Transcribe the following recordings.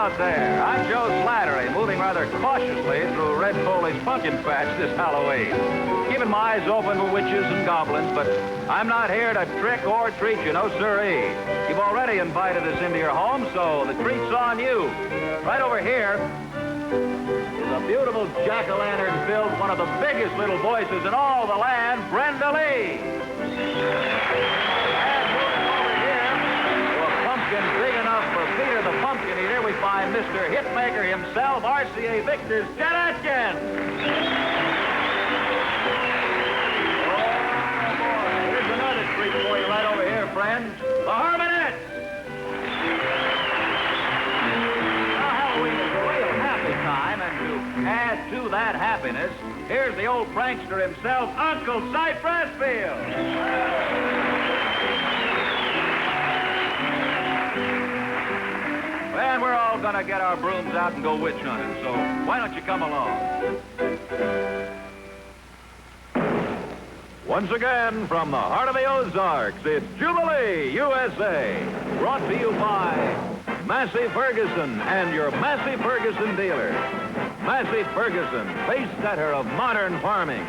out there? I'm Joe Slattery, moving rather cautiously through Red Foley's pumpkin patch this Halloween. Keeping my eyes open for witches and goblins, but I'm not here to trick or treat you, no siree. You've already invited us into your home, so the treat's on you. Right over here is a beautiful jack-o'-lantern filled one of the biggest little voices in all the land, Brenda Lee. And moving over here to a pumpkin big enough for Peter the Pumpkin Eater, we find Mr. Hitmaker himself, RCA Victor's Chet Atkins. Oh, boy, here's another treat for you right over here, friends. The Harmonettes. Time, and to add to that happiness, here's the old prankster himself, Uncle Cy Pressfield. And we're all gonna get our brooms out and go witch hunting, so why don't you come along? Once again, from the heart of the Ozarks, it's Jubilee USA, brought to you by Massey Ferguson and your Massey Ferguson dealer. Massey Ferguson, pace setter of modern farming,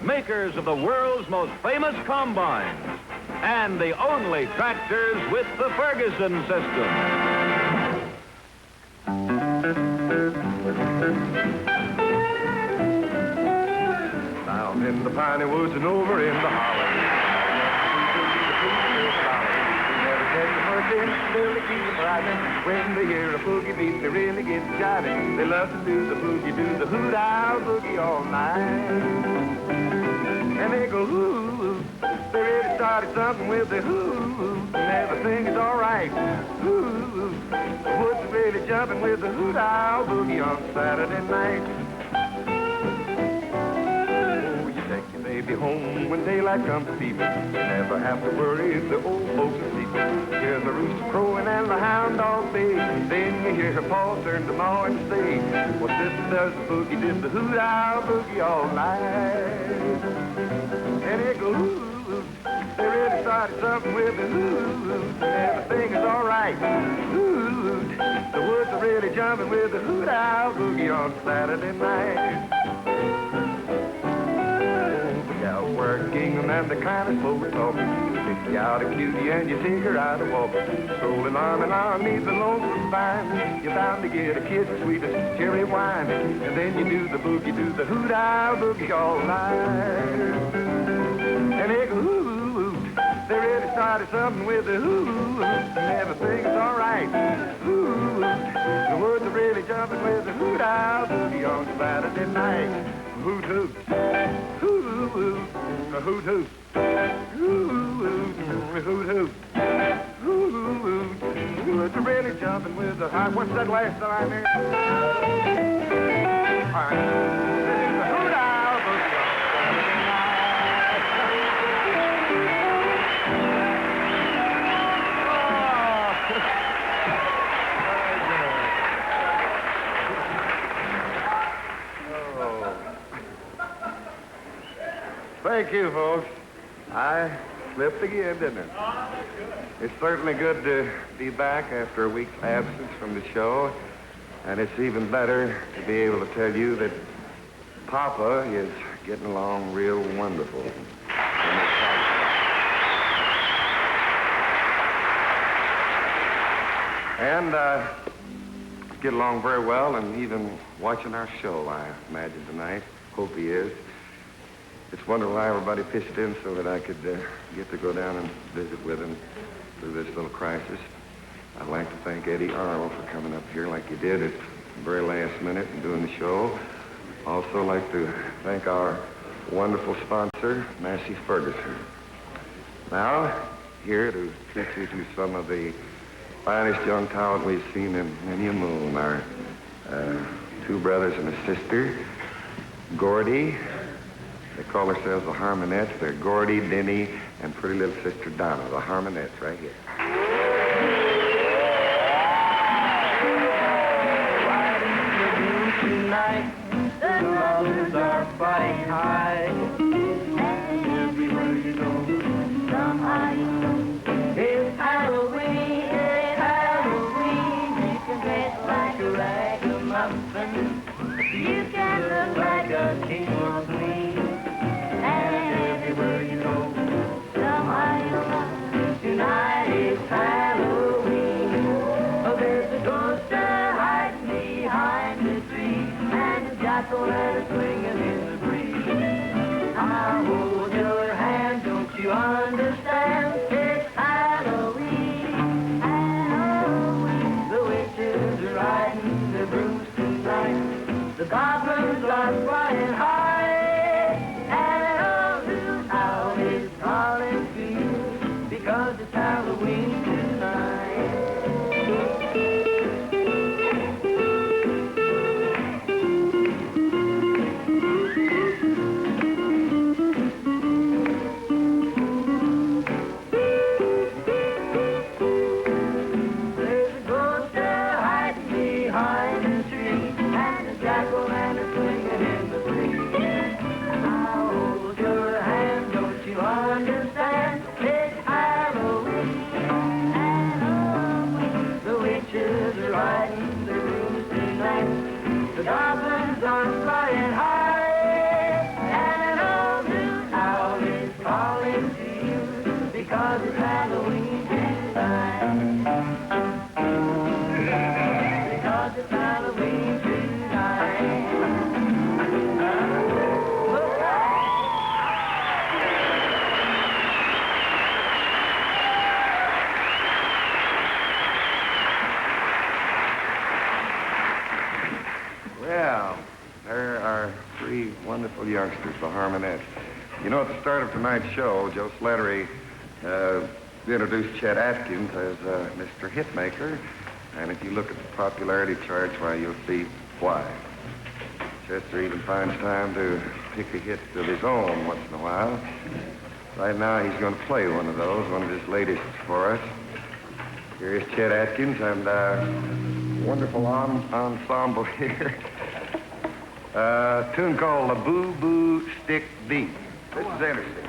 makers of the world's most famous combines, and the only tractors with the Ferguson system. Down in the piney woods and over in the hollow. Really keep them riding. When they hear a boogie beat, they really get jiving. They love to do the boogie, do the hoot owl boogie all night. And they go ooh, they really started something with the ooh, and everything is all right. Ooh, the woods are really jumping with the hoot owl boogie on Saturday night. Baby home when daylight comes to peep. Never have to worry if the old folks are sleeping. Hear the rooster crowing and the hound dog bay. Then you hear her paw turn to maw and say, well, sister does the boogie, did the hoot owl boogie all night. And it goes, ooh, they really started something with the hoot, and everything is all right. Ooh, the woods are really jumping with the hoot owl boogie on Saturday night. Working and the kind of slow talking. Pick you out a cutie and you take her out a walking. Strolling arm in arm neath the lonesome vine. You're bound to get a kiss as sweet as cherry wine. And then you do the boogie, do the hoot owl boogie all night. And they go ooh, they really started something with the ooh, and everything's all right. Ooh, the woods are really jumping with the hoot owl boogie on Saturday night. Hoot hoot, hoo hoo, a hoot hoot, hoo hoo, hoot hoot, hoo hoo. It's really jumping with the high. What's that last line there? All right. It's the hoot owl boogie. Thank you, folks. I slipped again, didn't it? It's certainly good to be back after a week's absence from the show, and it's even better to be able to tell you that Papa is getting along real wonderful. And get along very well, and even watching our show, I imagine, tonight. Hope he is. It's wonderful how everybody pitched in so that I could get to go down and visit with him through this little crisis. I'd like to thank Eddie Arnold for coming up here like he did at the very last minute and doing the show. Also like to thank our wonderful sponsor, Massey Ferguson. Now, here to treat you to some of the finest young talent we've seen in many a moon. Our two brothers and a sister, Gordy. They call themselves the Harmonettes. They're Gordy, Denny, and pretty little sister Donna, the Harmonettes, right here. Tonight, the lovers are flying high, and everywhere you go, somehow it's Halloween, you can get ragamuffin. You can look like a king or queen. And everywhere you go, somehow you'll find tonight is Halloween. Oh, there's a ghost hiding behind the tree, and a jack-o'-lantern swinging in the breeze. I'll hold your hand, don't you understand? It's Halloween, Halloween. The witches are riding their brooms tonight. The goblins are flying high, and an old hoot owl is calling to you because it's Halloween tonight. There's a ghost hiding behind the tree, and a jack-o'-lantern swinging in the breeze. I'll hold your hand, don't you understand? It's Halloween, Halloween. The witches are riding their rooms tonight. The goblins are flying high, and an old hoot owl is calling to you because it's Halloween tonight. Because it's Halloween tonight. Look out! Well, there are three wonderful youngsters, the Harmonettes. You know, at the start of tonight's show, Joe Slattery introduced Chet Atkins as Mr. Hitmaker. And if you look at the popularity charts, why, you'll see why. Chester even finds time to pick a hit of his own once in a while. Right now, he's going to play one of those, one of his latest for us. Here is Chet Atkins and wonderful ensemble here. A tune called the Boo Boo Stick Beat. This is interesting.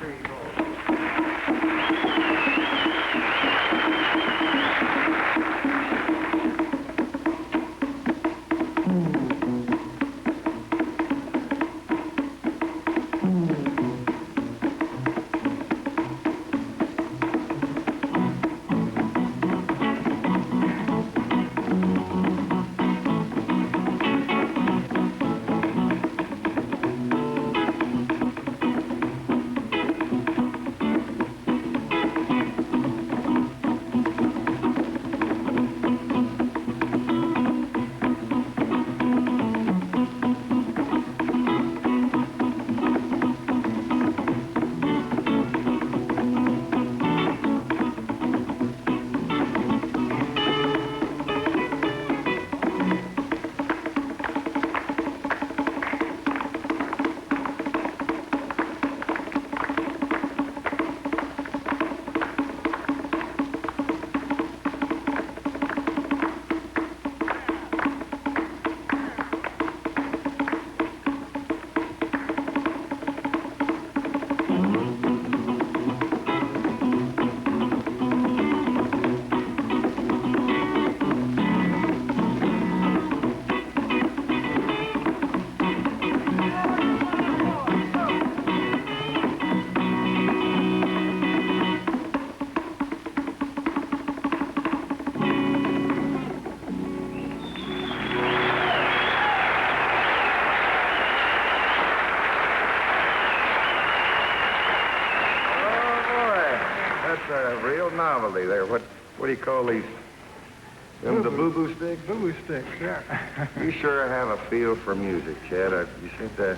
A real novelty there. What do you call these? Them the boo-boo sticks? Boo-boo sticks, yeah. You sure have a feel for music, Chad. You seem to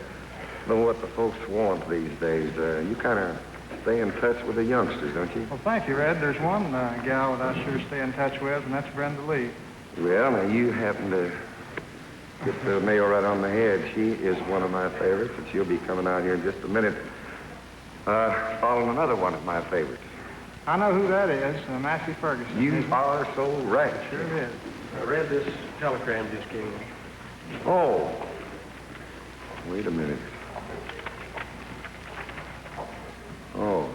know what the folks want these days. You kind of stay in touch with the youngsters, don't you? Well, thank you, Red. There's one gal that I sure stay in touch with, and that's Brenda Lee. Well, now you happen to get the nail right on the head. She is one of my favorites, and she'll be coming out here in just a minute, following another one of my favorites. I know who that is, Massey Ferguson. You are so right. Sure is. I read this telegram just came in. Oh. Wait a minute. Oh.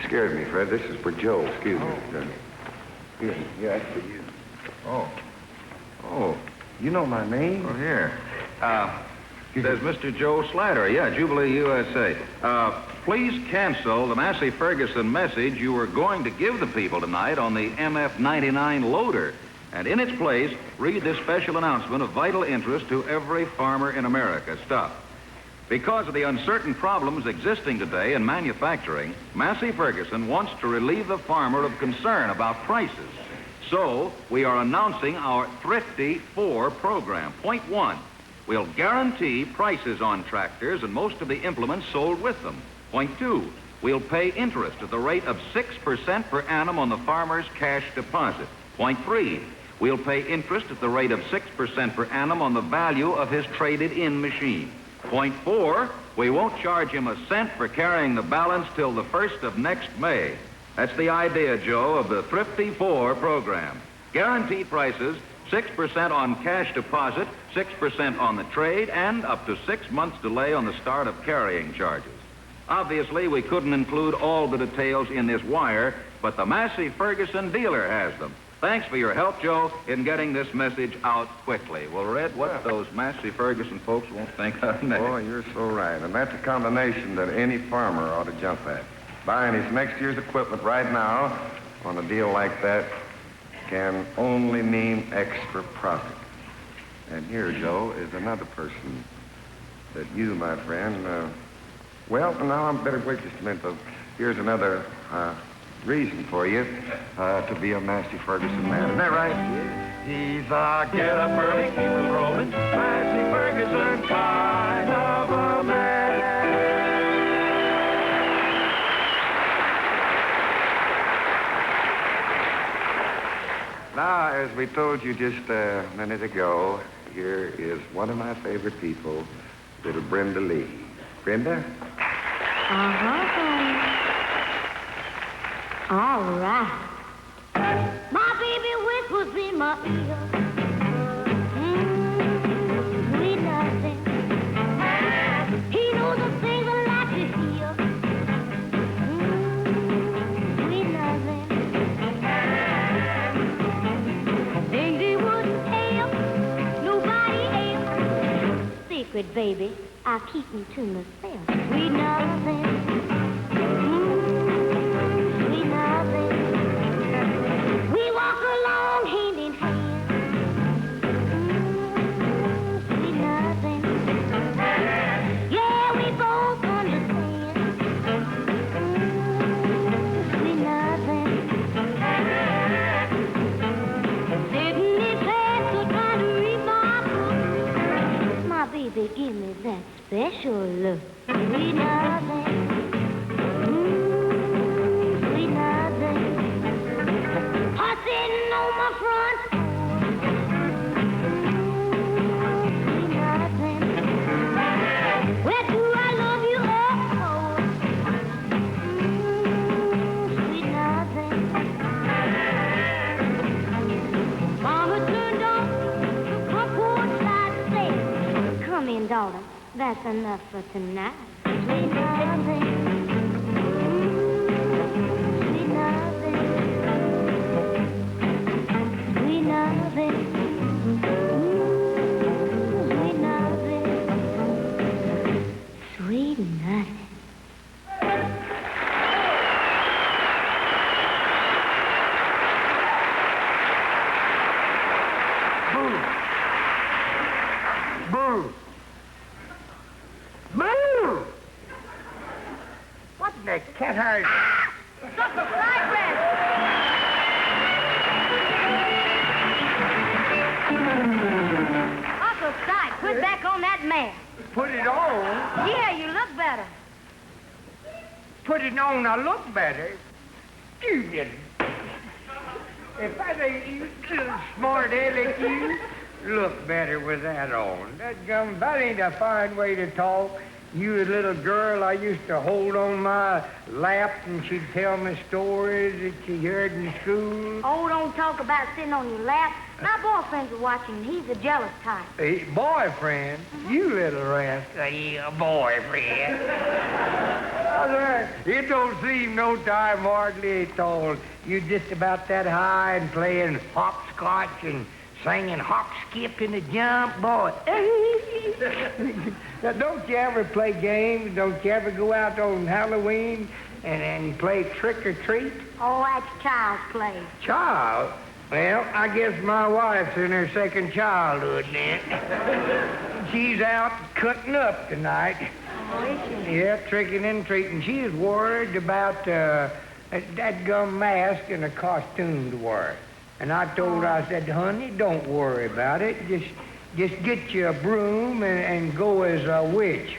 Scared me, Fred. This is for Joe. Excuse me. Yeah, that's for you. Oh. Oh. You know my name? Well, here. Says Mr. Joe Slattery. Yeah, Jubilee USA. Please cancel the Massey Ferguson message you were going to give the people tonight on the MF-99 loader. And in its place, read this special announcement of vital interest to every farmer in America. Stop. Because of the uncertain problems existing today in manufacturing, Massey Ferguson wants to relieve the farmer of concern about prices. So, we are announcing our Thrifty 4 program. Point 1, we'll guarantee prices on tractors and most of the implements sold with them. Point 2, we'll pay interest at the rate of 6% per annum on the farmer's cash deposit. Point 3, we'll pay interest at the rate of 6% per annum on the value of his traded-in machine. Point 4, we won't charge him a cent for carrying the balance till the 1st of next May. That's the idea, Joe, of the Thrifty 4 program. Guaranteed prices, 6% on cash deposit, 6% on the trade, and up to 6 months delay on the start of carrying charges. Obviously, we couldn't include all the details in this wire, but the Massey Ferguson dealer has them. Thanks for your help, Joe, in getting this message out quickly. Well, Red, what those Massey Ferguson folks won't think of next. Oh, you're so right. And that's a combination that any farmer ought to jump at. Buying his next year's equipment right now on a deal like that can only mean extra profit. And here, Joe, is another person that you, my friend, well, now I'm better wait just a minute, though. Here's another reason for you to be a Massey Ferguson man. Isn't that right? Yes. He's a get up early, keep it rolling, Massey Ferguson kind of a man. Now, as we told you just a minute ago, here is one of my favorite people, little Brenda Lee. Brenda? All right. My baby whispers in my ear. Sweet nothing. He knows the things I like to hear. Sweet nothing. Things he wouldn't tell nobody else. Secret, baby, I keep them to myself. Sweet nothing. We walk along hand in hand. Sweet nothing. Yeah, we both understand. Sweet nothing. Sitting in class, so trying to read my book. My baby, give me that special look. Sweet nothing. Sweet nothing. Sitting on my front sweet nothing. Where do I love you all for? Sweet nothing. Mama turned on the front porch light and said, come in, darling, that's enough for tonight. Sweet nothing. Sweet nothing. Sweet nothing. Sweet nothing. Sweet nothing. Boo! Boo! Boo! What in the cat eyes? Uncle Cypress! Uncle Cypress, put back on that mare. Put it on? Yeah, you look better. Put it on, I look better. You get if I ain't you little smart aleck, you look better with that on. That ain't a fine way to talk. You a little girl I used to hold on my lap and she'd tell me stories that she heard in school. Oh, don't talk about sitting on your lap. My boyfriend's watching. He's a jealous type. Hey, boyfriend? You little rascal. Yeah, boyfriend. It don't seem no time hardly at all. You're just about that high and playing hopscotch and singing hop, skip, and a jump, boy. Now, don't you ever play games? Don't you ever go out on Halloween and play trick or treat? Oh, that's child's play. Child? Well, I guess my wife's in her second childhood then. She's out cutting up tonight. Oh, is she? Yeah, tricking and treating. She's worried about that gum mask and a costume to wear. And I told her, I said, honey, don't worry about it. Just get you a broom and go as a witch.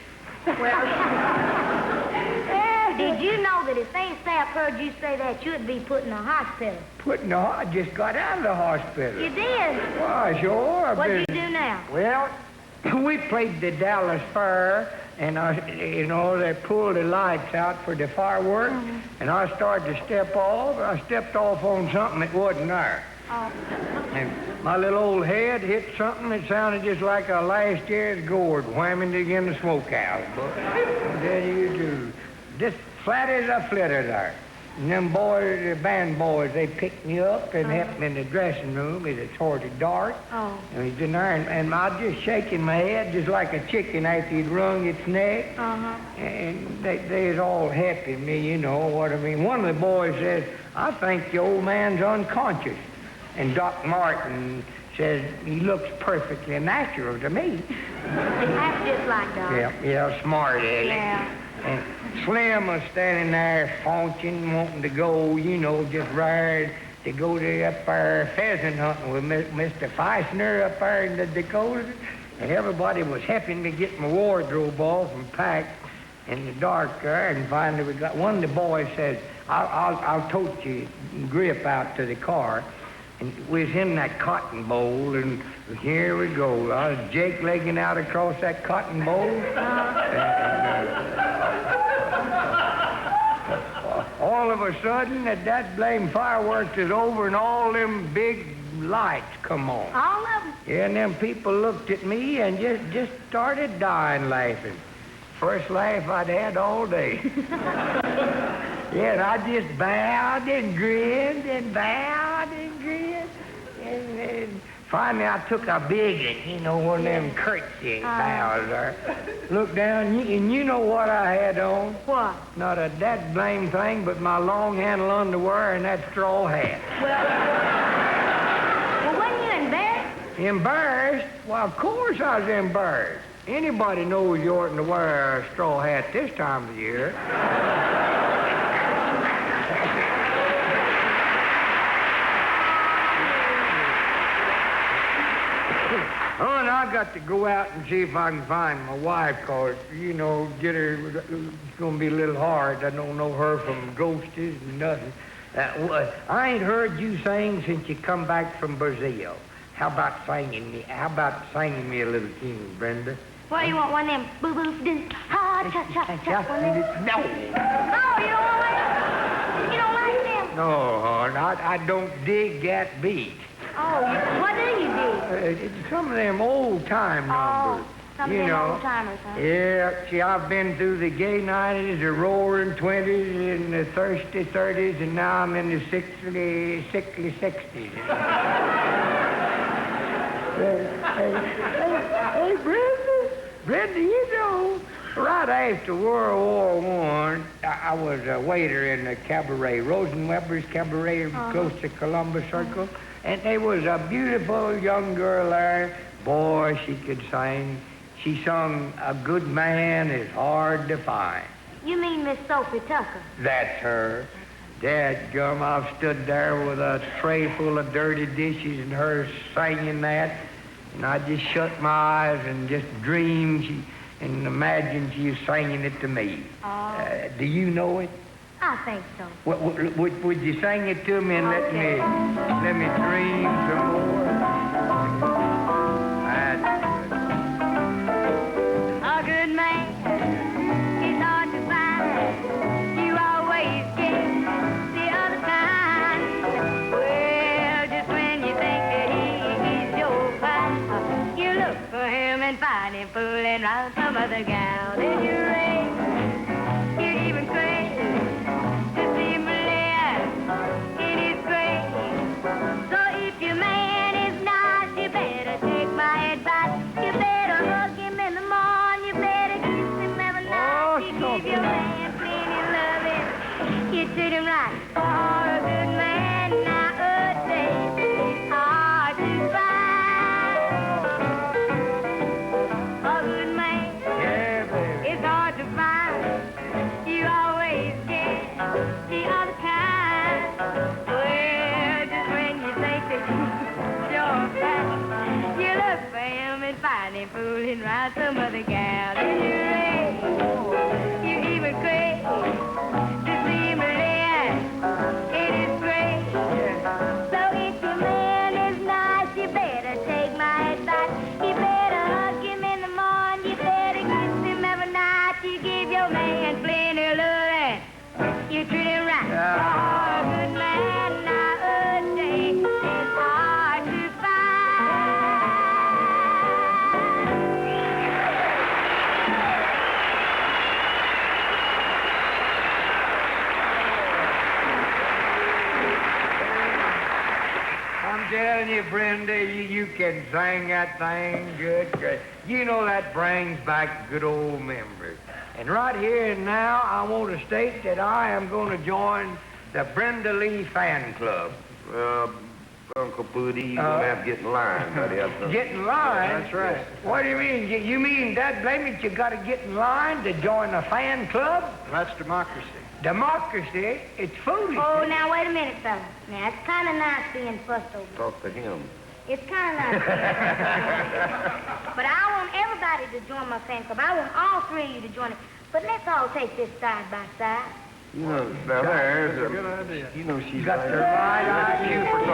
Did you know that if they say I've heard you say that, you'd be put in a hospital? I just got out of the hospital. You did? Why, sure. What do you do now? Well, we played the Dallas Fair, and they pulled the lights out for the fireworks, and I started to step off. I stepped off on something that wasn't there. Oh. And my little old head hit something that sounded just like a last year's gourd whamming against the smokehouse. But then you do. Just flat as a flitter there. And them boys, the band boys, they picked me up and helped me in the dressing room. It was sort of dark. Oh. And he's in there, and I was just shaking my head just like a chicken after he'd wrung its neck. Uh-huh. And they was all happy me, you know what I mean. One of the boys says, I think the old man's unconscious. And Doc Martin says he looks perfectly natural to me. That's just like Doc. Yeah, smart, Ellie. Yeah. And Slim was standing there faunching, wanting to go, just ride to go to up there pheasant hunting with Mr. Feisner up there in the Dakotas. And everybody was helping me get my wardrobe off and packed in the dark there. And finally we got, one of the boys says, I'll tote you grip out to the car. And we was in that cotton bowl, and here we go. I was jake-legging out across that cotton bowl. All of a sudden, that blame fireworks is over, and all them big lights come on. All of them? Yeah, and them people looked at me and just started dying laughing. First laugh I'd had all day. Yeah, and I just bowed and grinned and bowed and grinned. And finally I took a big one, one of them curtsy bows there. Looked down, and you know what I had on? What? Not a that blame thing, but my long-handle underwear and that straw hat. Well, wasn't you embarrassed? Embarrassed? Well, of course I was embarrassed. Anybody knows you oughtn't to wear a straw hat this time of the year. Oh, and I got to go out and see if I can find my wife, because, get her, it's going to be a little hard. I don't know her from ghosties and nothing. I ain't heard you sing since you come back from Brazil. How about singing me a little tune, Brenda? What, you want one of them boo-boo-doo, ha-cha-cha-cha one of them? No. No, you don't like them? You don't like them? No, hon, I don't dig that beat. Oh, what do you do? It's some of them old-time numbers. Some of them old-timers, huh? Yeah, see, I've been through the gay 90s, the roaring 20s, and the thirsty 30s, and now I'm in the sickly 60s. Hey, Brenda, right after World War I was a waiter in the cabaret, Rosenweber's Cabaret, close to Columbus Circle. And there was a beautiful young girl there. Boy, she could sing. She sung A Good Man Is Hard to Find. You mean Miss Sophie Tucker? That's her. Dadgum, I've stood there with a tray full of dirty dishes and her singing that. And I just shut my eyes and just dreamed and imagined she was singing it to me. Do you know it? I think so. Would you sing it to me and let me dream some more? That's good. A good man is hard to find. You always get the other kind. Well, just when you think that he is your pal, you look for him and find him fooling around some other gal. Then you ring, you'd even crazy. So if your man is nice, riding, fooling around some other gal in your race. You even crave to see me dance. It is great. So if your man is nice, you better take my advice. You better hug him in the morning. You better kiss him every night. You give your man plenty of love and you treat him right. Oh, a good man nowadays is hard to I'm telling you, Brenda, you can sing that thing good. You know that brings back good old memories. And right here and now, I want to state that I am going to join the Brenda Lee fan club. Uncle Pooty, you're going to have to get in line, buddy. Get in line? That's right. What do you mean? You mean that blame it, you got to get in line to join a fan club? That's democracy. Democracy? It's foolish. Oh, now, wait a minute, fella. Now, it's kind of nice being fussed over. Talk to him. It's kind of nice. But I want everybody to join my fan club. I want all three of you to join it. But let's all take this side by side. You know, now there's That's a good idea. You know she's Got the right idea. for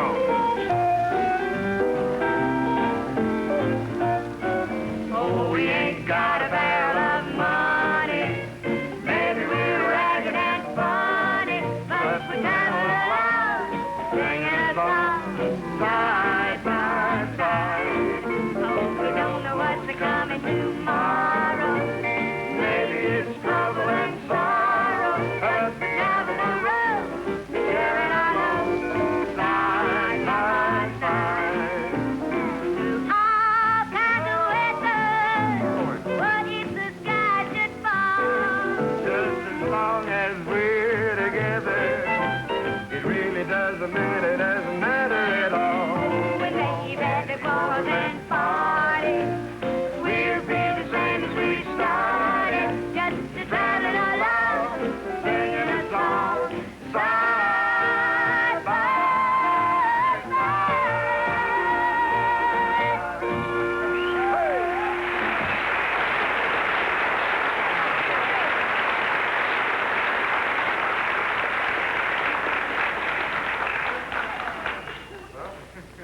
Oh, we ain't got a barrel of money. Maybe we're ragged and funny, but we're kind of love, singing a song side by side. Oh, we don't know what's coming tomorrow. Maybe it's trouble and sorrow, but we're down the road, sharing our love side by side. Through all kinds of weather, what if the sky should fall? Just as long as we're together, it really doesn't matter at all. When they had the balls and party, we'll be the same as we started, just a traveling along, singing a song, side by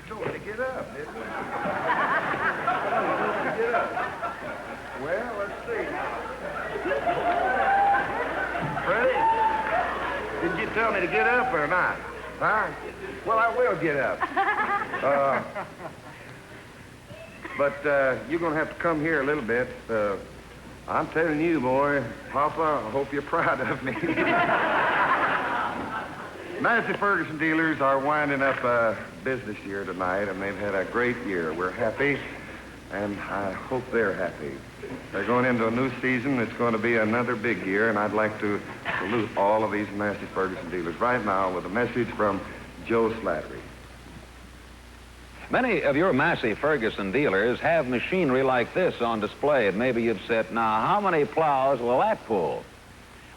Told her to get up, didn't we? Get up. Well, let's see now. Freddie, did you tell me to get up or not? Huh? Well, I will get up. But you're going to have to come here a little bit. I'm telling you, boy, Papa, I hope you're proud of me. Massey Ferguson dealers are winding up a business year tonight, and they've had a great year. We're happy, and I hope they're happy. They're going into a new season. It's going to be another big year, and I'd like to salute all of these Massey Ferguson dealers right now with a message from Joe Slattery. Many of your Massey Ferguson dealers have machinery like this on display, and maybe you've said, now, how many plows will that pull?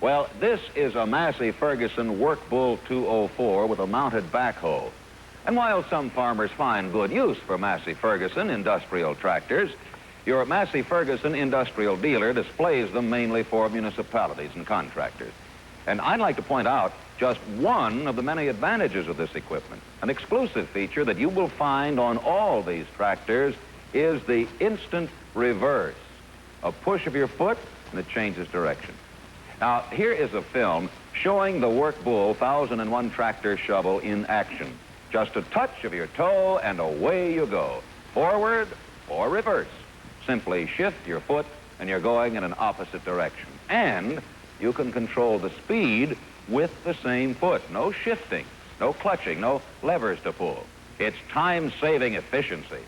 Well, this is a Massey Ferguson Workbull 204 with a mounted backhoe. And while some farmers find good use for Massey Ferguson industrial tractors, your Massey Ferguson industrial dealer displays them mainly for municipalities and contractors. And I'd like to point out just one of the many advantages of this equipment. An exclusive feature that you will find on all these tractors is the instant reverse. A push of your foot and it changes direction. Now, here is a film showing the Workbull 1001 tractor shovel in action. Just a touch of your toe and away you go. Forward or reverse. Simply shift your foot and you're going in an opposite direction. And you can control the speed with the same foot. No shifting, no clutching, no levers to pull. It's time-saving efficiency.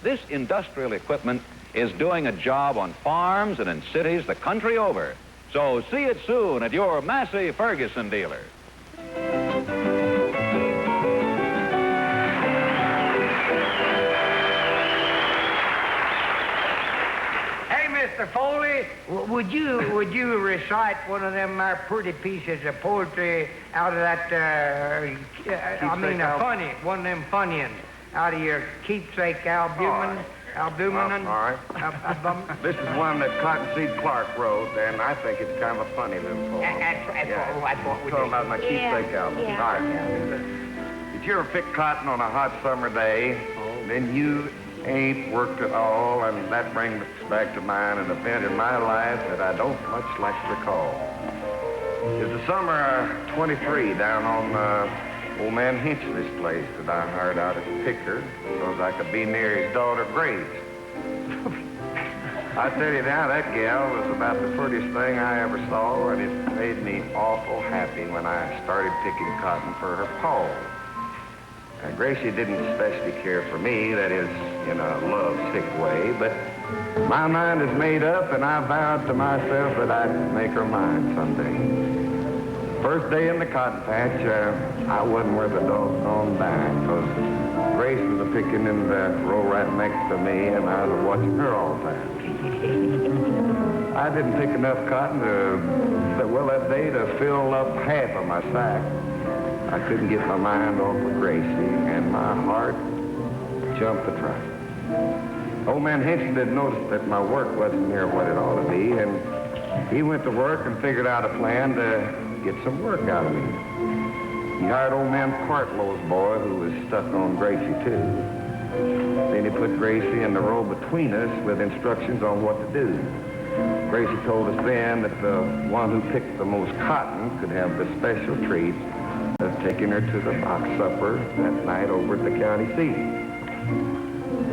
This industrial equipment is doing a job on farms and in cities the country over. So see it soon at your Massey Ferguson dealer. Hey, Mr. Foley, would you recite one of them pretty pieces of poetry out of that, one of them funny ones out of your keepsake albumin? Albumin and... All right. This is one that Cottonseed Clark wrote, and I think it's kind of a funny little poem. I thought we Talking about my keepsake album. yeah. All right. Did you ever pick cotton on a hot summer day? Then you ain't worked at all, and that brings back to mind an event in my life that I don't much like to recall. It was the summer of 23 down on old man Hinchley's place that I hired out as a picker so as I could be near his daughter Grace. I tell you now, that gal was about the prettiest thing I ever saw, and it made me awful happy when I started picking cotton for her paw. Gracie didn't especially care for me, that is, in a love-sick way, but my mind is made up, and I vowed to myself that I'd make her mine someday. First day in the cotton patch, I wasn't worth a doggone dime, because Grace was a-picking in the row right next to me, and I was watching her all the time. I didn't pick enough cotton that day to fill up half of my sack. I couldn't get my mind off of Gracie, and my heart jumped a trifle. Old man Hinchley didn't notice that my work wasn't near what it ought to be, and he went to work and figured out a plan to get some work out of me. He hired old man Partlow's boy, who was stuck on Gracie, too. Then he put Gracie in the row between us with instructions on what to do. Gracie told us then that the one who picked the most cotton could have the special treat of taking her to the box supper that night over at the county seat.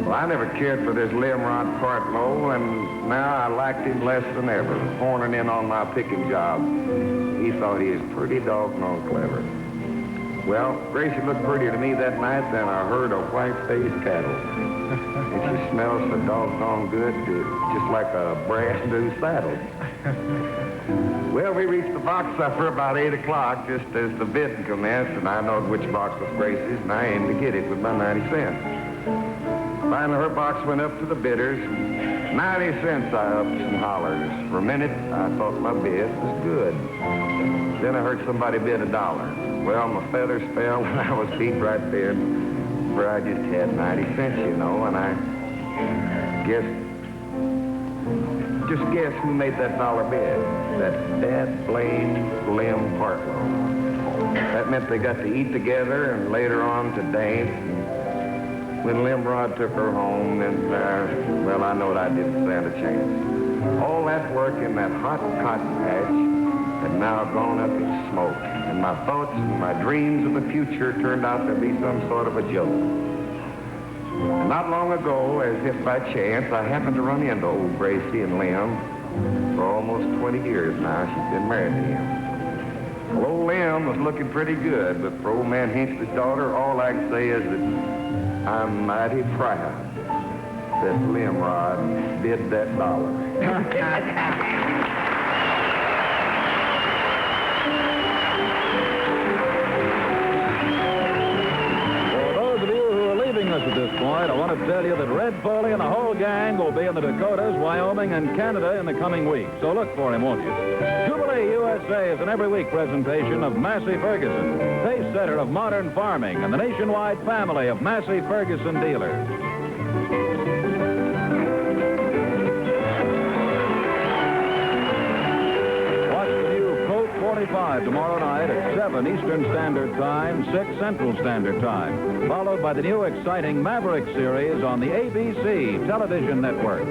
Well, I never cared for this Limrod Partlow, and now I liked him less than ever, horning in on my picking job. He thought he was pretty doggone clever. Well, Gracie looked prettier to me that night than a herd of white-faced cattle. And she smells so doggone good, just like a brand new saddle. Well, we reached the box supper about 8 o'clock, just as the bidding commenced, and I knowed which box was Gracie's, and I aimed to get it with my 90 cents. Finally, her box went up to the bidders. 90 cents, I ups and hollers. For a minute, I thought my bid was good. Then I heard somebody bid $1. Well, my feathers fell, and I was beat right there, where I just had 90 cents, you know, and I just guess who made that $1 bid. That dad-blamed Lem Partlow. That meant they got to eat together and later on to dance. And when Limrod took her home, and, well, I know I didn't stand a chance. All that work in that hot cotton patch had now gone up in smoke, and my thoughts and my dreams of the future turned out to be some sort of a joke. And not long ago, as if by chance, I happened to run into old Gracie and Lem. For almost 20 years now, she's been married to him. Well, old Lem was looking pretty good, but for old man Hinchley's daughter, all I can say is that I'm mighty proud that Limrod bid that $1. At this point, I want to tell you that Red Foley and the whole gang will be in the Dakotas, Wyoming, and Canada in the coming week. So look for him, won't you? Jubilee USA is an every week presentation of Massey Ferguson, pace setter of modern farming and the nationwide family of Massey Ferguson dealers. Watch the new Colt 45 tomorrow night at 7 Eastern Standard Time, 6 Central Standard Time, followed by the new exciting Maverick series on the ABC television network.